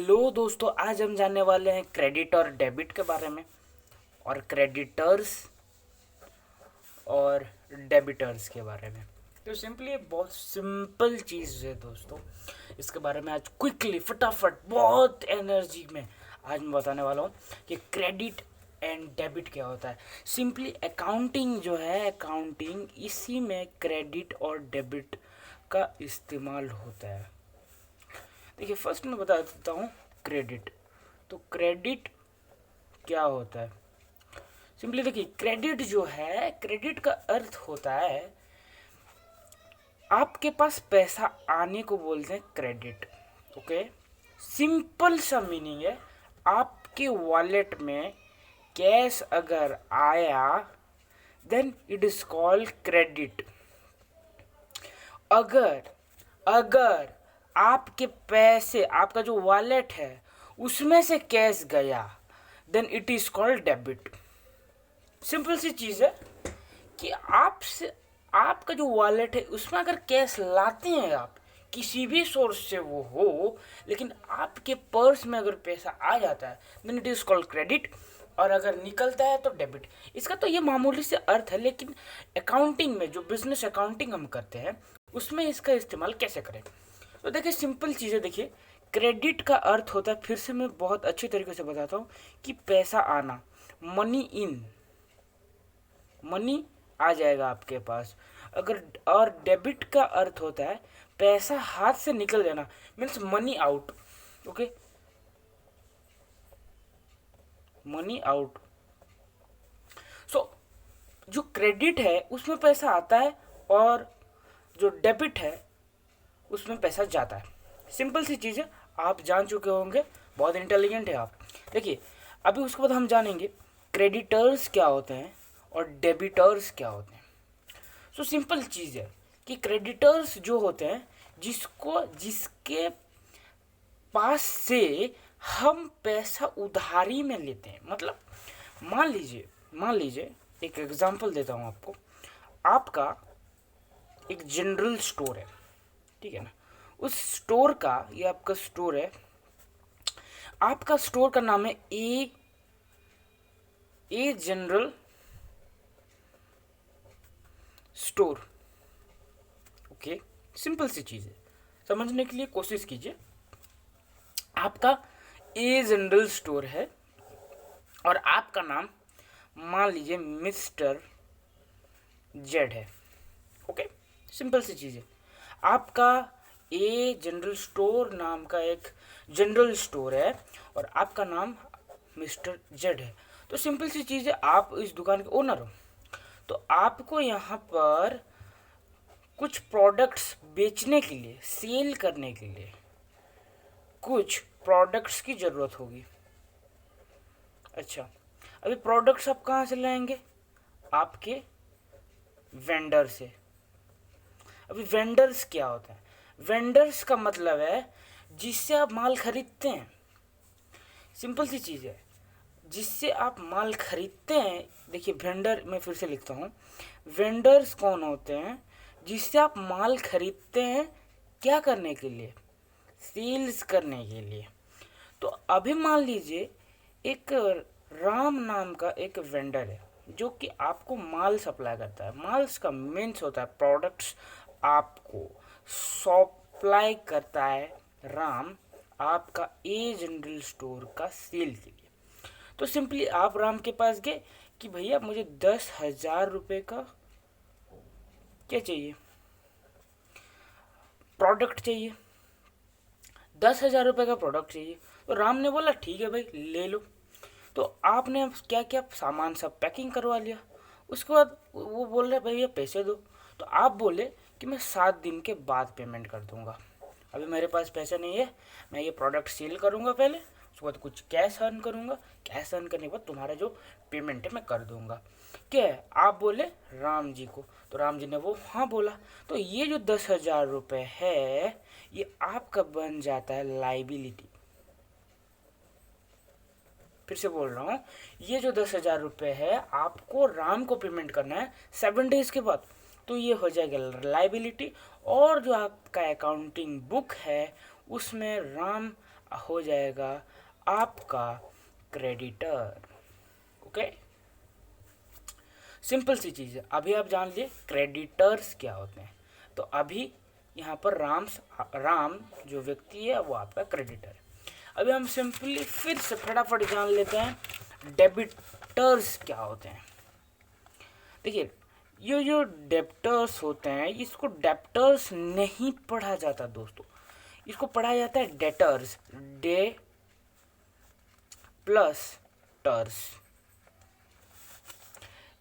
Hello दोस्तों, आज हम जानने वाले हैं क्रेडिट और डेबिट के बारे में और क्रेडिटर्स और डेबिटर्स के बारे में। तो सिंपली बहुत सिंपल चीज़ है दोस्तों, इसके बारे में आज क्विकली फटाफट बहुत एनर्जी में आज मैं बताने वाला हूँ कि क्रेडिट एंड डेबिट क्या होता है। सिंपली अकाउंटिंग जो है, अकाउंटिंग इसी में क्रेडिट और डेबिट का इस्तेमाल होता है। देखिए, फर्स्ट मैं बता देता हूँ क्रेडिट। तो क्रेडिट क्या होता है? सिंपली देखिए, क्रेडिट जो है, क्रेडिट का अर्थ होता है आपके पास पैसा आने को बोलते हैं क्रेडिट। ओके, सिंपल सा मीनिंग है, आपके वॉलेट में कैश अगर आया then it is called credit. अगर अगर आपके पैसे, आपका जो वॉलेट है उसमें से कैश गया then it is called debit. Simple सी चीज़ है कि आपसे, आपका जो वॉलेट है उसमें अगर कैश लाते हैं आप किसी भी सोर्स से वो हो, लेकिन आपके पर्स में अगर पैसा आ जाता है then it is called credit, और अगर निकलता है तो डेबिट। इसका तो ये मामूली से अर्थ है, लेकिन अकाउंटिंग में जो बिजनेस अकाउंटिंग हम करते हैं उसमें इसका इस्तेमाल कैसे करें। तो देखिए, सिंपल चीज़ें देखिए, क्रेडिट का अर्थ होता है, फिर से मैं बहुत अच्छे तरीके से बताता हूँ कि पैसा आना, मनी इन, मनी आ जाएगा आपके पास। अगर और डेबिट का अर्थ होता है पैसा हाथ से निकल जाना, means money out. Okay, money out. So जो क्रेडिट है उसमें पैसा आता है और जो डेबिट है उसमें पैसा जाता है। सिंपल सी चीज़ है, आप जान चुके होंगे, बहुत इंटेलिजेंट है आप। देखिए, अभी उसके बाद हम जानेंगे क्रेडिटर्स क्या होते हैं और डेबिटर्स क्या होते हैं। सो सिंपल चीज़ है कि क्रेडिटर्स जो होते हैं जिसके पास से हम पैसा उधारी में लेते हैं। मतलब मान लीजिए एक एग्जांपल देता हूँ आपको। आपका एक जनरल स्टोर है, ठीक है ना? उस स्टोर का, ये आपका स्टोर है, आपका स्टोर का नाम है a general store. Okay, simple सी चीज़ है, समझने के लिए कोशिश कीजिए। आपका ए जनरल स्टोर है और आपका नाम मान लीजिए मिस्टर जेड है। ओके, सिंपल सी चीज़ है, आपका ए जनरल स्टोर नाम का एक जनरल स्टोर है और आपका नाम मिस्टर जेड है। तो सिंपल सी चीज़ है, आप इस दुकान के ओनर हो, तो आपको यहाँ पर कुछ प्रोडक्ट्स बेचने के लिए, सेल करने के लिए कुछ प्रोडक्ट्स की ज़रूरत होगी। अच्छा, अभी प्रोडक्ट्स आप कहाँ से लाएंगे? आपके वेंडर से। अभी वेंडर्स क्या होता है? वेंडर्स का मतलब है जिससे आप माल खरीदते हैं। सिंपल सी चीज़ है, जिससे आप माल खरीदते हैं। देखिए, वेंडर, मैं फिर से लिखता हूँ, वेंडर्स कौन होते हैं? जिससे आप माल खरीदते हैं, क्या करने के लिए? सेल्स करने के लिए। तो अभी मान लीजिए एक राम नाम का एक वेंडर है जो कि आपको माल सप्लाई करता है। माल्स का मीन्स होता है प्रोडक्ट्स, आपको सप्लाई करता है राम आपका ए जनरल स्टोर का सेल के लिए। तो सिंपली आप राम के पास गए कि भैया मुझे 10,000 रुपये का क्या चाहिए, प्रोडक्ट चाहिए, 10,000 रुपये का प्रोडक्ट चाहिए। तो राम ने बोला ठीक है भाई, ले लो। तो आपने क्या क्या सामान सब पैकिंग करवा लिया। उसके बाद वो बोल रहे भैया पैसे दो। तो आप बोले कि मैं 7 दिन के बाद पेमेंट कर दूंगा, अभी मेरे पास पैसा नहीं है, मैं ये प्रोडक्ट सेल करूंगा पहले, उसके बाद कुछ कैश अर्न करूंगा, कैश अर्न करने के बाद तुम्हारा जो पेमेंट है मैं कर दूंगा। क्या है? आप बोले राम जी को, तो राम जी ने वो हाँ बोला। तो ये जो 10,000 रुपये है ये आपका बन जाता है लाइबिलिटी। फिर से बोल रहा हूँ, ये जो 10,000 रुपये है आपको राम को पेमेंट करना है 7 डेज के बाद, तो ये हो जाएगा लाइबिलिटी। और जो आपका अकाउंटिंग बुक है उसमें राम हो जाएगा आपका क्रेडिटर। ओके, सिंपल सी चीज़ है। अभी आप जान लिए क्रेडिटर्स क्या होते हैं। तो अभी यहाँ पर राम जो व्यक्ति है वो आपका क्रेडिटर है। अभी हम सिंपली फिर से फटाफट जान लेते हैं डेबिटर्स क्या होते हैं। देखिए, ये जो डेप्टर्स होते हैं इसको डेप्टर्स नहीं पढ़ा जाता दोस्तों, इसको पढ़ा जाता है डेटर्स, डे प्लस टर्स।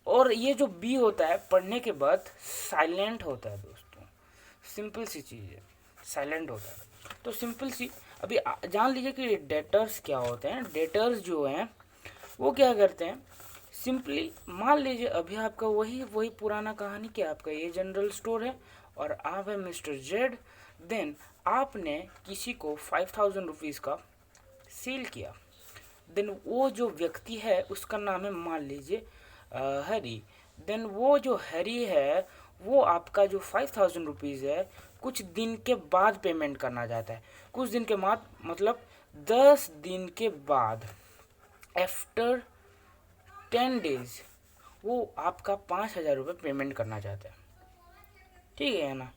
और ये जो बी होता है पढ़ने के बाद साइलेंट होता है दोस्तों, सिंपल सी चीज़ है, साइलेंट होता है। तो सिंपल सी अभी जान लीजिए कि डेटर्स क्या होते हैं। डेटर्स जो हैं वो क्या करते हैं, सिंपली मान लीजिए अभी आपका वही पुराना कहानी कि आपका ये जनरल स्टोर है और आप है मिस्टर जेड। देन आपने किसी को 5000 रुपीज़ का सेल किया। देन वो जो व्यक्ति है उसका नाम है मान लीजिए हरी। देन वो जो हरी है वो आपका जो 5000 रुपीज़ है कुछ दिन के बाद पेमेंट करना चाहता है। कुछ दिन के बाद मतलब 10 दिन के बाद, आफ्टर 10 डेज वो आपका 5000 रुपये पेमेंट करना चाहता है। ठीक है ना,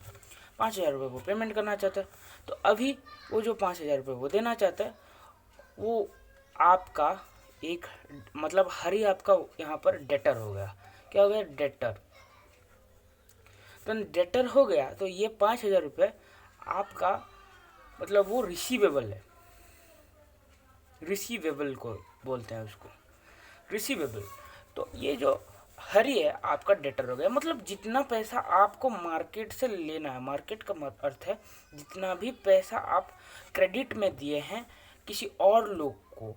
5000 रुपये वो पेमेंट करना चाहता है। तो अभी वो जो 5000 रुपये वो देना चाहता है वो आपका एक मतलब हरी आपका यहाँ पर डेटर हो गया। क्या हो गया, डेटर। तो डेटर हो गया तो ये 5000 रुपये आपका मतलब वो रिसीवेबल है, रिसीवेबल को बोलते हैं उसको, रिसीवेबल। तो ये जो हरी है आपका डेटर हो गया। मतलब जितना पैसा आपको मार्केट से लेना है, मार्केट का अर्थ है जितना भी पैसा आप क्रेडिट में दिए हैं किसी और लोग को,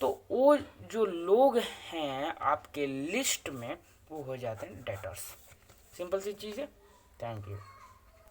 तो वो जो लोग हैं आपके लिस्ट में वो हो जाते हैं डेटर्स। सिंपल सी चीज़ है। Thank you.